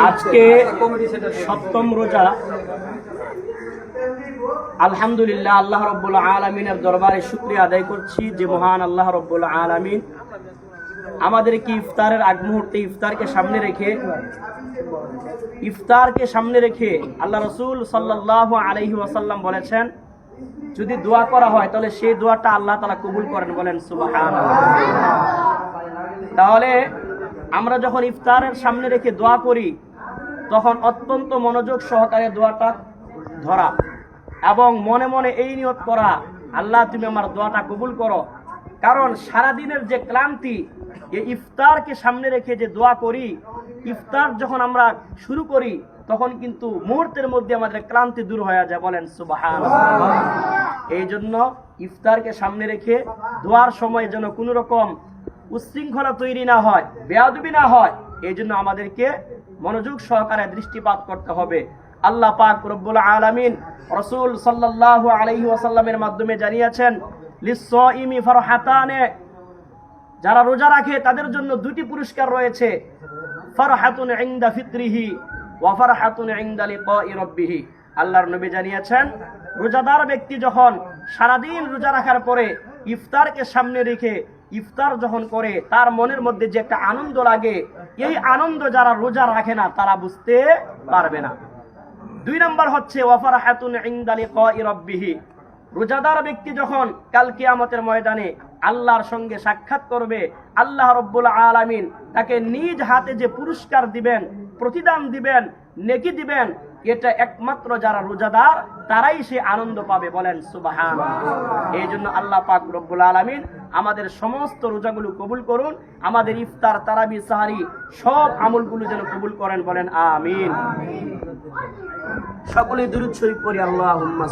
আজকে সপ্তম রোজা। আলহামদুলিল্লাহ, আল্লাহ রাব্বুল আলামিনের দরবারে শুকরিয়া আদায় করছি যে মহান আল্লাহ রাব্বুল আলামিন আমাদেরকে ইফতারের আগ মুহূর্তে ইফতারকে সামনে রেখে আল্লাহ রাসূল সাল্লাল্লাহু আলাইহি ওয়াসাল্লাম বলেছেন, যদি দোয়া করা হয় তাহলে সেই দোয়াটা আল্লাহ তাআলা কবুল করেন। বলেন সুবহানাল্লাহ। তাহলে আমরা যখন ইফতারের সামনে রেখে দোয়া করি তখন অত্যন্ত মনোযোগ সহকারে দোয়াটা ধরা এবং মনে মনে এই নিয়ত করা, আল্লাহ তুমি আমার দোয়াটা কবুল করো। কারণ সারাদিনের যে ক্লান্তি, এই ইফতারকে সামনে রেখে যে দোয়া করি, ইফতার যখন আমরা শুরু করি তখন কিন্তু মুহূর্তের মধ্যে আমাদের ক্লান্তি দূর হয়ে যায়। বলেন সুবহানাল্লাহ। এই জন্য ইফতারকে সামনে রেখে দোয়ার সময় যেন কোনো রকম উচ্ছৃঙ্খলা তৈরি না হয়, বেয়াদবি না হয়, এই জন্য আমাদেরকে মনোযোগ সহকারে দৃষ্টিপাত করতে হবে। আল্লাহ পাক রব্বুল আলামিন রাসূল সাল্লাল্লাহু আলাইহি ওয়াসাল্লামের মাধ্যমে জানিয়েছেন, লিস-সাইমি ফারহাতানে, যারা রোজা রাখে তাদের জন্য দুটি পুরস্কার রয়েছে, ফারহাতুন ইনদা ফিত্রিহি ওয়া ফারহাতুন ইনদা লিকাই রাব্বিহি। আল্লাহর নবী জানিয়েছেন, রোজাদার ব্যক্তি যখন সারাদিন রোজা রাখার পরে ইফতারকে সামনে রেখে ইফতার যখন করে তার মনের মধ্যে যে একটা আনন্দ লাগে, এই আনন্দ যারা রোজা রাখে না তারা বুঝতে পারবে না। 2 নম্বর হচ্ছে ওয়া ফারহাতুন ইনদা লিকাই রাব্বিহি, রোজাদার ব্যক্তি যখন কাল কিয়ামতের ময়দানে আল্লাহর সঙ্গে সাক্ষাৎ করবে, আল্লাহ রাব্বুল আলামিন তাকে নিজ হাতে যে পুরস্কার দিবেন, প্রতিদান দিবেন, নেকি দিবেন, এটা একমাত্র যারা রোজাদার তারাই সে আনন্দ পাবে। বলেন সুবহানাল্লাহ। এই জন্য আল্লাহ পাক রব্বুল আলামিন আমাদের সমস্ত রোজাগুলো কবুল করুন, আমাদের ইফতার, তারাবি, সাহারি সব আমলগুলো যেন কবুল করেন। বলেন আমিন। সকলে দুরূদ শরীফ পড়ি। আল্লাহুম্মা